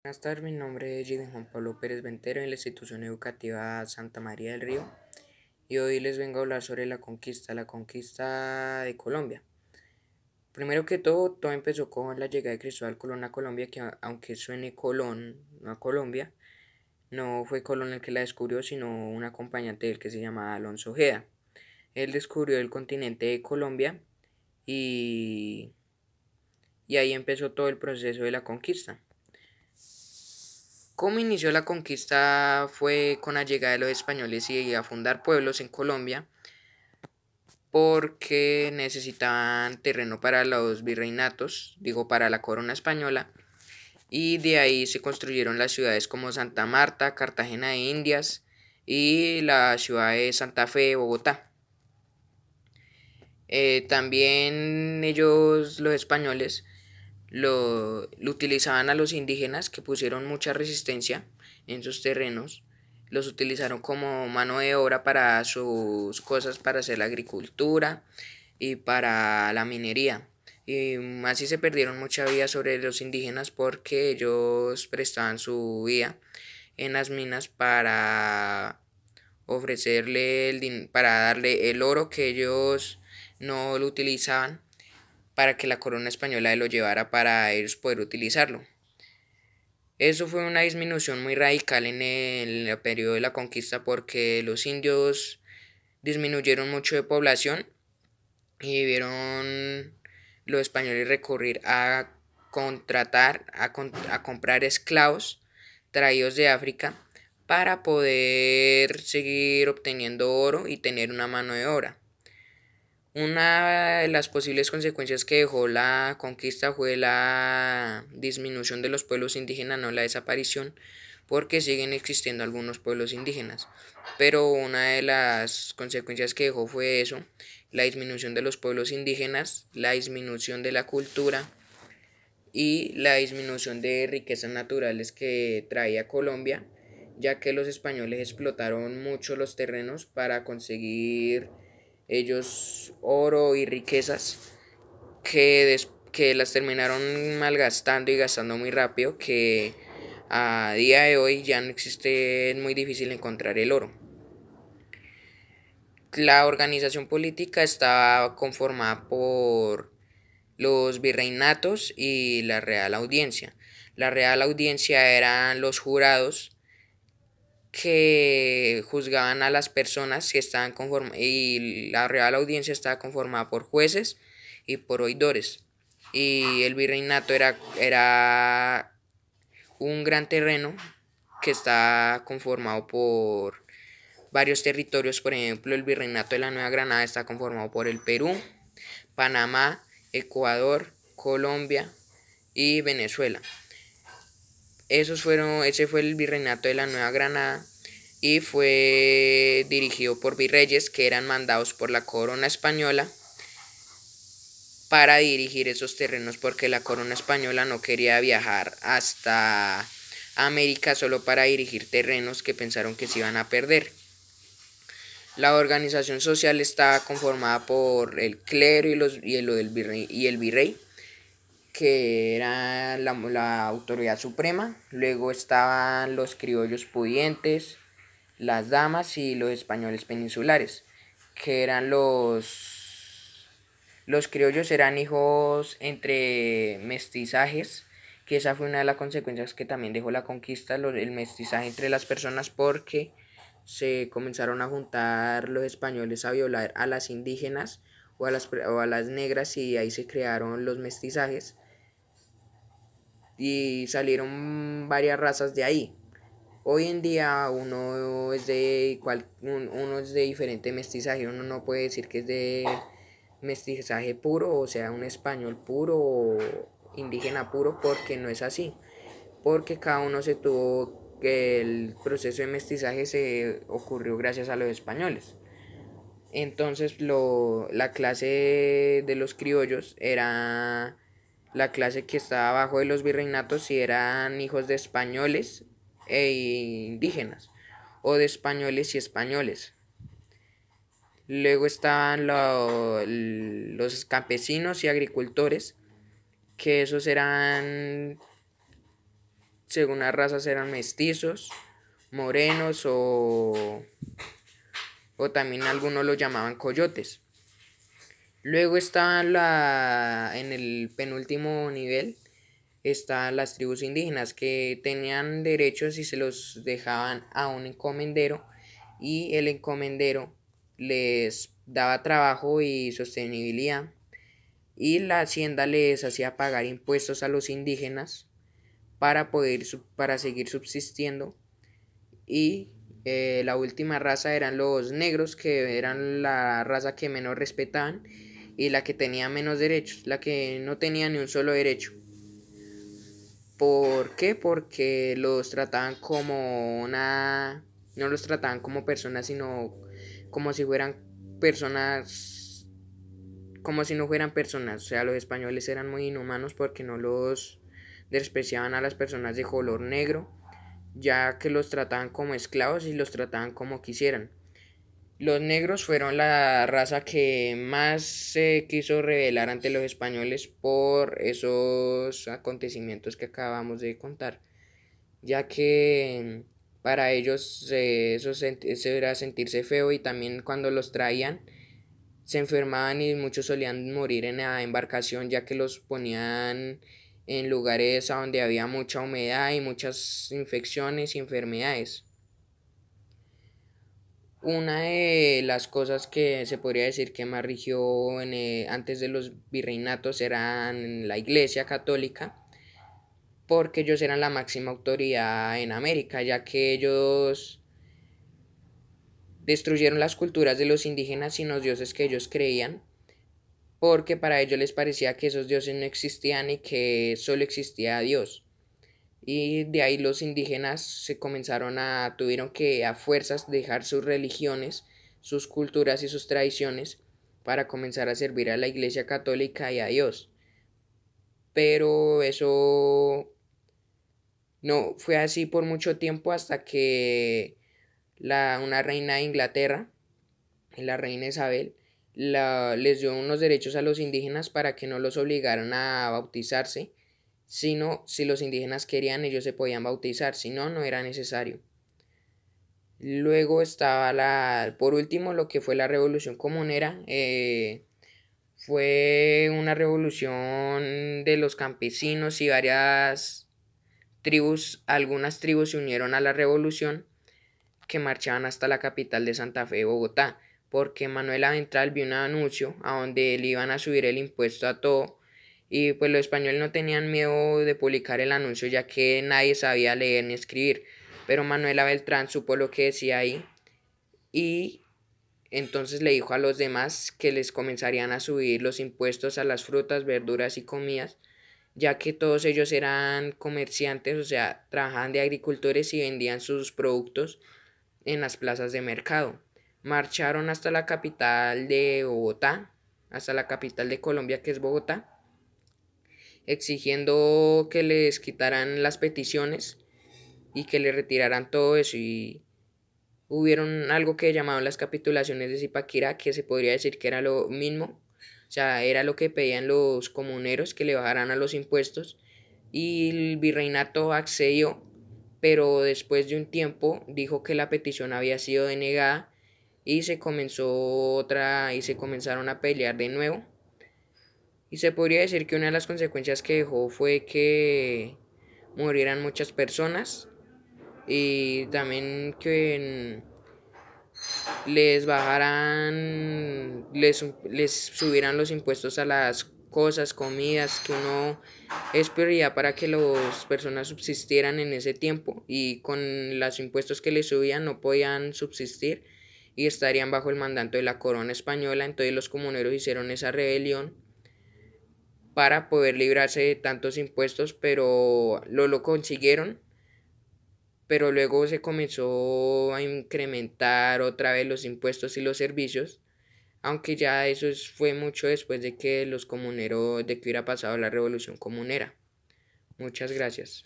Buenas tardes, mi nombre es Gideon Juan Pablo Pérez Ventero en la institución educativa Santa María del Río y hoy les vengo a hablar sobre la conquista de Colombia. Primero que todo empezó con la llegada de Cristóbal Colón a Colombia, que aunque suene Colón, no a Colombia, no fue Colón el que la descubrió, sino un acompañante de él que se llamaba Alonso Ojeda. Él descubrió el continente de Colombia y, y ahí empezó todo el proceso de la conquista. Cómo inició la conquista fue con la llegada de los españoles y a fundar pueblos en Colombia porque necesitaban terreno para los virreinatos, digo para la corona española, y de ahí se construyeron las ciudades como Santa Marta, Cartagena de Indias y la ciudad de Santa Fe, Bogotá. También ellos, los españoles, lo utilizaban a los indígenas que pusieron mucha resistencia en sus terrenos. Los utilizaron como mano de obra para sus cosas, para hacer la agricultura y para la minería. Y así se perdieron mucha vida sobre los indígenas porque ellos prestaban su vida en las minas para para darle el oro que ellos no lo utilizaban para que la corona española lo llevara para ellos poder utilizarlo. Eso fue una disminución muy radical en el periodo de la conquista porque los indios disminuyeron mucho de población y vieron los españoles recurrir a a comprar esclavos traídos de África para poder seguir obteniendo oro y tener una mano de obra. Una de las posibles consecuencias que dejó la conquista fue la disminución de los pueblos indígenas, no la desaparición, porque siguen existiendo algunos pueblos indígenas. Pero una de las consecuencias que dejó fue eso, la disminución de los pueblos indígenas, la disminución de la cultura y la disminución de riquezas naturales que traía Colombia, ya que los españoles explotaron mucho los terrenos para conseguir ellos oro y riquezas que las terminaron malgastando y gastando muy rápido, que a día de hoy ya no existe, es muy difícil encontrar el oro. La organización política estaba conformada por los virreinatos y la Real Audiencia. La Real Audiencia eran los jurados que juzgaban a las personas que estaban conformadas, y la Real Audiencia estaba conformada por jueces y por oidores. Y el virreinato era un gran terreno que está conformado por varios territorios. Por ejemplo, el virreinato de la Nueva Granada está conformado por el Perú, Panamá, Ecuador, Colombia y Venezuela. Ese fue el virreinato de la Nueva Granada y fue dirigido por virreyes que eran mandados por la corona española para dirigir esos terrenos porque la corona española no quería viajar hasta América solo para dirigir terrenos que pensaron que se iban a perder. La organización social estaba conformada por el clero y el virrey, que era la autoridad suprema. Luego estaban los criollos pudientes, las damas y los españoles peninsulares, que eran los criollos eran hijos entre mestizajes, que esa fue una de las consecuencias que también dejó la conquista, el mestizaje entre las personas, porque se comenzaron a juntar los españoles a violar a las indígenas o a las negras, y ahí se crearon los mestizajes y salieron varias razas de ahí. Hoy en día uno es de diferente mestizaje, uno no puede decir que es de mestizaje puro, o sea, un español puro o indígena puro, porque no es así, porque cada uno se tuvo que el proceso de mestizaje se ocurrió gracias a los españoles. Entonces la clase de los criollos era la clase que estaba abajo de los virreinatos, y eran hijos de españoles e indígenas, o de españoles y españoles. Luego estaban los campesinos y agricultores, que esos eran según las razas eran mestizos, morenos o también algunos lo llamaban coyotes. Luego está en el penúltimo nivel, están las tribus indígenas que tenían derechos y se los dejaban a un encomendero y el encomendero les daba trabajo y sostenibilidad y la hacienda les hacía pagar impuestos a los indígenas para seguir subsistiendo y la última raza eran los negros, que eran la raza que menos respetaban y la que tenía menos derechos, la que no tenía ni un solo derecho. ¿Por qué? Porque los trataban como no los trataban como personas, sino como si fueran personas, como si no fueran personas. O sea, los españoles eran muy inhumanos porque no los despreciaban a las personas de color negro, ya que los trataban como esclavos y los trataban como quisieran. Los negros fueron la raza que más se quiso rebelar ante los españoles por esos acontecimientos que acabamos de contar, ya que para ellos eso era sentirse feo y también cuando los traían se enfermaban y muchos solían morir en la embarcación, ya que los ponían en lugares a donde había mucha humedad y muchas infecciones y enfermedades. Una de las cosas que se podría decir que más rigió antes de los virreinatos eran la Iglesia Católica, porque ellos eran la máxima autoridad en América, ya que ellos destruyeron las culturas de los indígenas y los dioses que ellos creían, porque para ellos les parecía que esos dioses no existían y que solo existía Dios. Y de ahí los indígenas tuvieron que a fuerzas dejar sus religiones, sus culturas y sus tradiciones para comenzar a servir a la Iglesia Católica y a Dios. Pero eso no fue así por mucho tiempo hasta que una reina de Inglaterra, la reina Isabel, les dio unos derechos a los indígenas para que no los obligaran a bautizarse, sino si los indígenas querían ellos se podían bautizar, si no, no era necesario. Luego estaba por último, lo que fue la revolución comunera. Fue una revolución de los campesinos y algunas tribus se unieron a la revolución, que marchaban hasta la capital de Santa Fe, Bogotá, porque Manuel Aventral vio un anuncio a donde le iban a subir el impuesto a todo y pues los españoles no tenían miedo de publicar el anuncio ya que nadie sabía leer ni escribir, pero Manuel Beltrán supo lo que decía ahí y entonces le dijo a los demás que les comenzarían a subir los impuestos a las frutas, verduras y comidas, ya que todos ellos eran comerciantes, o sea, trabajaban de agricultores y vendían sus productos en las plazas de mercado. Marcharon hasta la capital de Bogotá, hasta la capital de Colombia que es Bogotá, exigiendo que les quitaran las peticiones y que le retiraran todo eso y hubieron algo que llamaban las capitulaciones de Zipaquirá, que se podría decir que era lo mismo, o sea, era lo que pedían los comuneros, que le bajaran a los impuestos y el virreinato accedió, pero después de un tiempo dijo que la petición había sido denegada y se comenzaron a pelear de nuevo. Y se podría decir que una de las consecuencias que dejó fue que murieran muchas personas y también que les subieran los impuestos a las cosas, comidas que uno es prioridad para que las personas subsistieran en ese tiempo y con los impuestos que les subían no podían subsistir y estarían bajo el mandato de la corona española. Entonces los comuneros hicieron esa rebelión para poder librarse de tantos impuestos, pero lo consiguieron, pero luego se comenzó a incrementar otra vez los impuestos y los servicios, aunque ya fue mucho después de que de que hubiera pasado la revolución comunera. Muchas gracias.